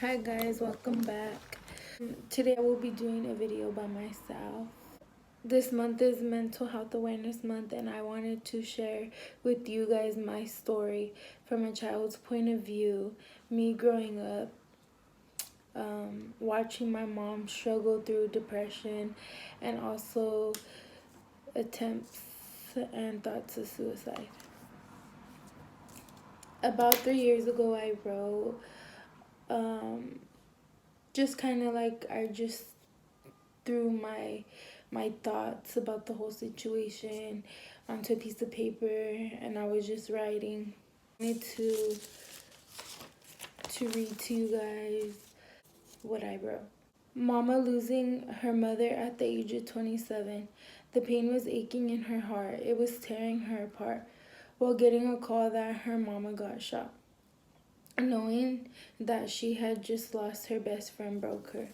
Hi guys, welcome back. Today I will be doing a video by myself. This month is Mental Health Awareness Month, and I wanted to share with you guys my story from a child's point of view. Me growing up, watching my mom struggle through depression and also attempts and thoughts of suicide. About 3 years ago, I wrote just kind of like I just threw my thoughts about the whole situation onto a piece of paper, and I was just writing. I need to read to you guys what I wrote. Mama losing her mother at the age of 27. The pain was aching in her heart. It was tearing her apart while getting a call that her mama got shot. Knowing that she had just lost her best friend broke her.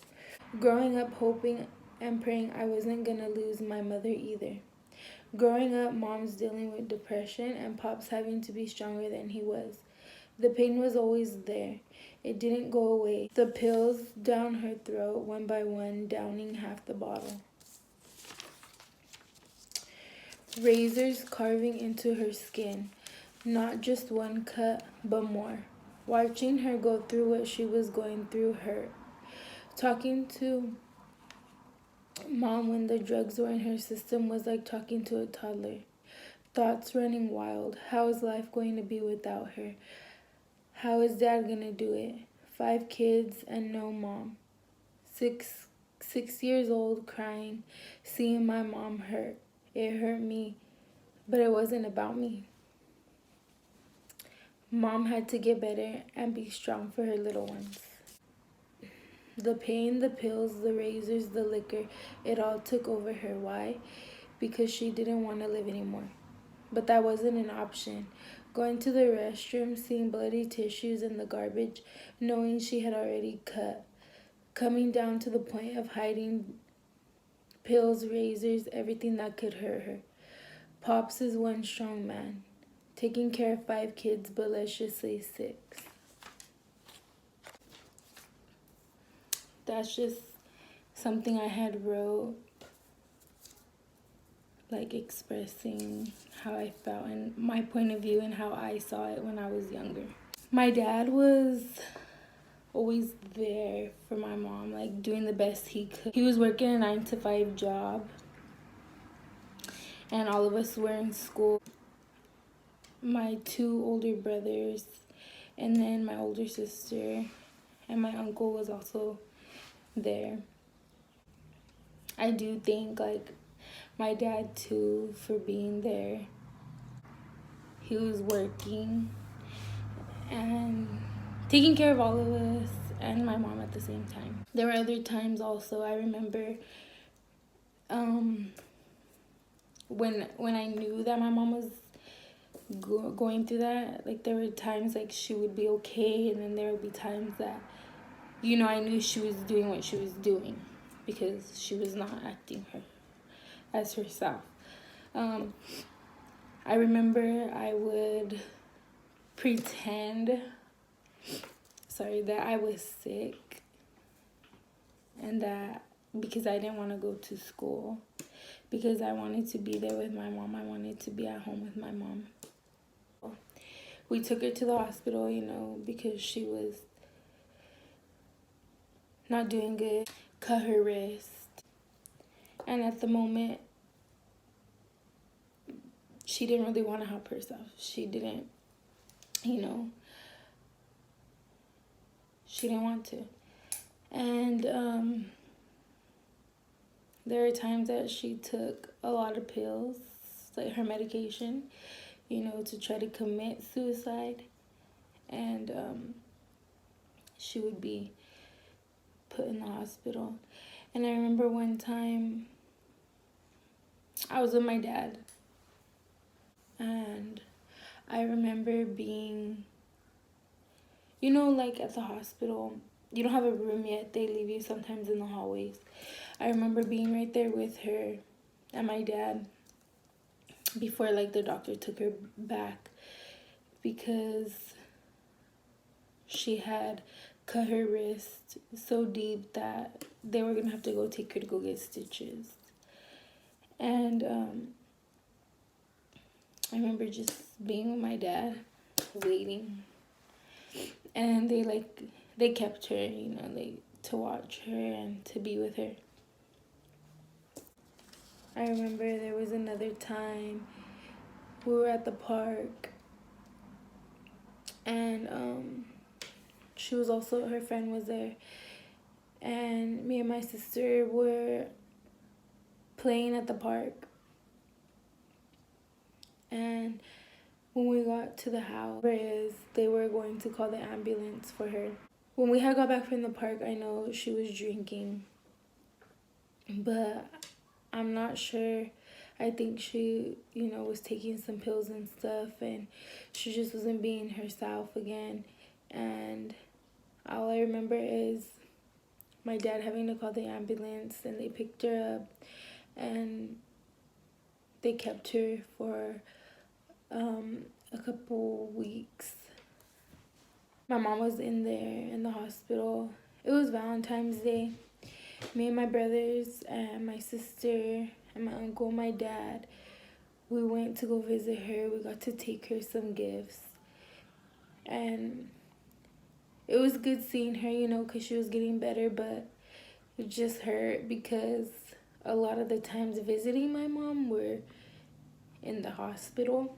Growing up hoping and praying I wasn't gonna lose my mother either. Growing up, mom's dealing with depression and pops having to be stronger than he was. The pain was always there. It didn't go away. The pills down her throat one by one, downing half the bottle. Razors carving into her skin. Not just one cut, but more. Watching her go through what she was going through hurt. Talking to mom when the drugs were in her system was like talking to a toddler. Thoughts running wild. How is life going to be without her? How is dad gonna do it? 5 kids and no mom. Six years old, crying, seeing my mom hurt. It hurt me, but it wasn't about me. Mom had to get better and be strong for her little ones. The pain, the pills, the razors, the liquor, it all took over her. Why? Because she didn't want to live anymore. But that wasn't an option. Going to the restroom, seeing bloody tissues in the garbage, knowing she had already cut. Coming down to the point of hiding pills, razors, everything that could hurt her. Pops is one strong man. Taking care of 5 kids, but let's just say 6. That's just something I had wrote, like expressing how I felt and my point of view and how I saw it when I was younger. My dad was always there for my mom, like doing the best he could. He was working a 9-to-5 job, and all of us were in school. My 2 older brothers, and then my older sister, and my uncle was also there. I do thank like my dad too for being there. He was working and taking care of all of us and my mom at the same time. There were other times also. I remember when I knew that my mom was going through that, like there were times like she would be okay, and then there would be times that, you know, I knew she was doing what she was doing because she was not acting as herself. I remember I would pretend, that I was sick, and that because I didn't want to go to school, because I wanted to be there with my mom. I wanted to be at home with my mom. We took her to the hospital, you know, because she was not doing good. Cut her wrist. And at the moment, she didn't really want to help herself. She didn't, you know, she didn't want to. And there were times that she took a lot of pills, like her medication, you know, to try to commit suicide. And she would be put in the hospital. And I remember one time I was with my dad, and I remember being, you know, like at the hospital, you don't have a room yet. They leave you sometimes in the hallways. I remember being right there with her and my dad before like the doctor took her back, because she had cut her wrist so deep that they were gonna have to go take her to go get stitches. And I remember just being with my dad, waiting, and they kept her, to watch her and to be with her. I remember there was another time we were at the park, and she was also, her friend was there, and me and my sister were playing at the park. And when we got to the house, they were going to call the ambulance for her. When we had got back from the park, I know she was drinking, but I'm not sure. I think she, was taking some pills and stuff, and she just wasn't being herself again. And all I remember is my dad having to call the ambulance, and they picked her up, and they kept her for a couple weeks. My mom was in there in the hospital. It was Valentine's Day. Me and my brothers and my sister and my uncle, my dad, we went to go visit her. We got to take her some gifts. And it was good seeing her, because she was getting better, but it just hurt because a lot of the times visiting my mom were in the hospital.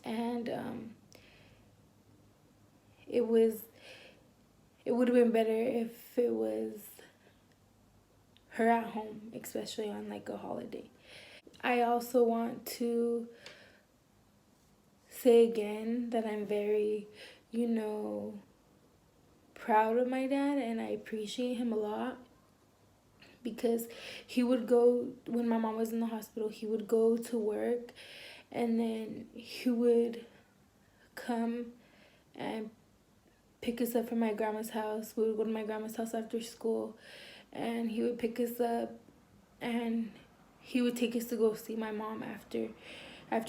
And it would have been better if it was her at home, especially on like a holiday. I also want to say again that I'm very, proud of my dad, and I appreciate him a lot, because he would go, when my mom was in the hospital, he would go to work, and then he would come and pick us up from my grandma's house. We would go to my grandma's house after school, and he would pick us up, and he would take us to go see my mom after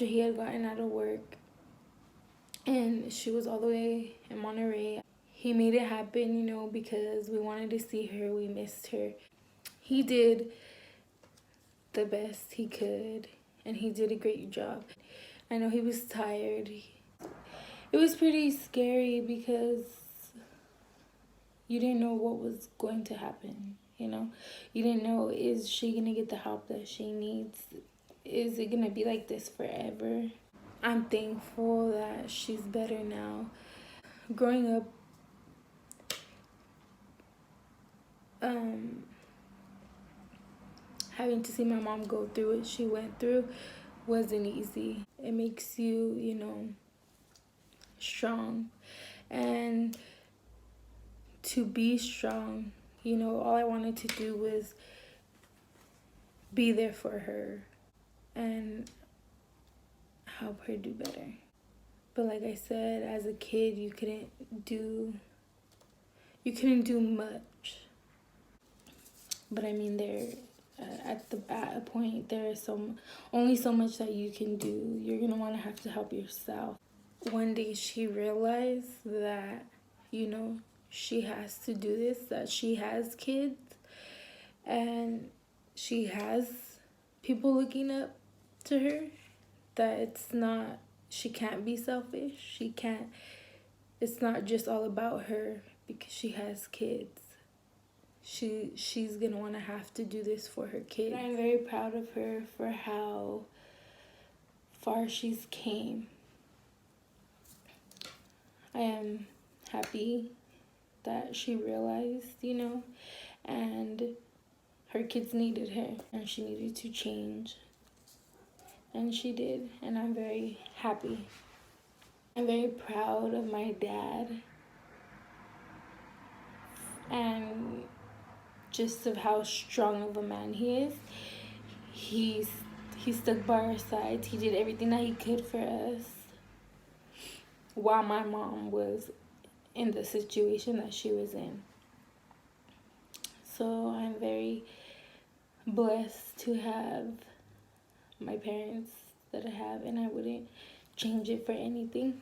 he had gotten out of work. And she was all the way in Monterey. He made it happen, because we wanted to see her. We missed her. He did the best he could, and he did a great job. I know he was tired. It was pretty scary because you didn't know what was going to happen, You didn't know, is she going to get the help that she needs? Is it going to be like this forever? I'm thankful that she's better now. Growing up, having to see my mom go through what she went through wasn't easy. It makes you, strong. And to be strong, all I wanted to do was be there for her and help her do better. But like I said, as a kid, you couldn't do much. But I mean, at a point, there is only so much that you can do. You're gonna want to have to help yourself. One day she realized that, she has to do this, that she has kids, and she has people looking up to her, that she can't be selfish. It's not just all about her because she has kids. She's gonna want to have to do this for her kids. I'm very proud of her for how far she's came. I am happy that she realized, and her kids needed her, and she needed to change, and she did, and I'm very happy. I'm very proud of my dad, and just of how strong of a man he is. He stuck by our sides. He did everything that he could for us while my mom was in the situation that she was in. So I'm very blessed to have my parents that I have, and I wouldn't change it for anything.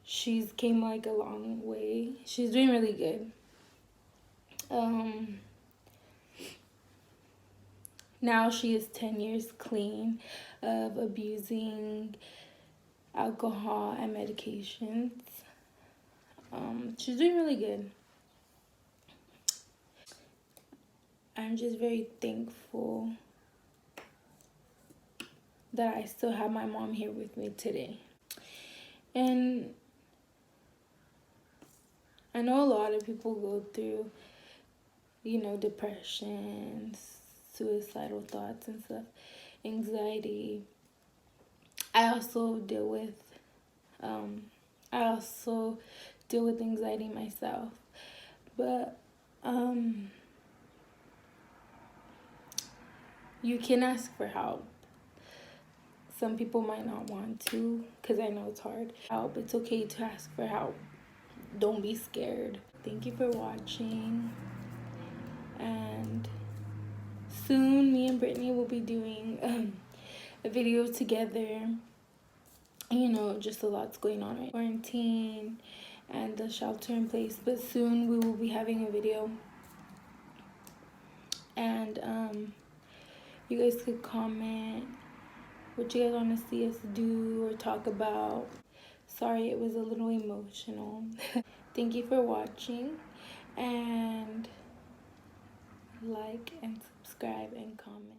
she's came like a long way. She's doing really good. Now she is 10 years clean of abusing alcohol and medications. She's doing really good. I'm just very thankful that I still have my mom here with me today. And I know a lot of people go through, depression, suicidal thoughts and stuff, anxiety. I also deal with anxiety myself. But you can ask for help. Some people might not want to, because I know it's hard. Help. It's okay to ask for help. Don't be scared. Thank you for watching. And soon me and Brittany will be doing a video together. Just a lot's going on, right? Quarantine and the shelter in place. But soon we will be having a video. And you guys could comment what you guys want to see us do or talk about. Sorry, it was a little emotional. Thank you for watching, and like and subscribe and comment.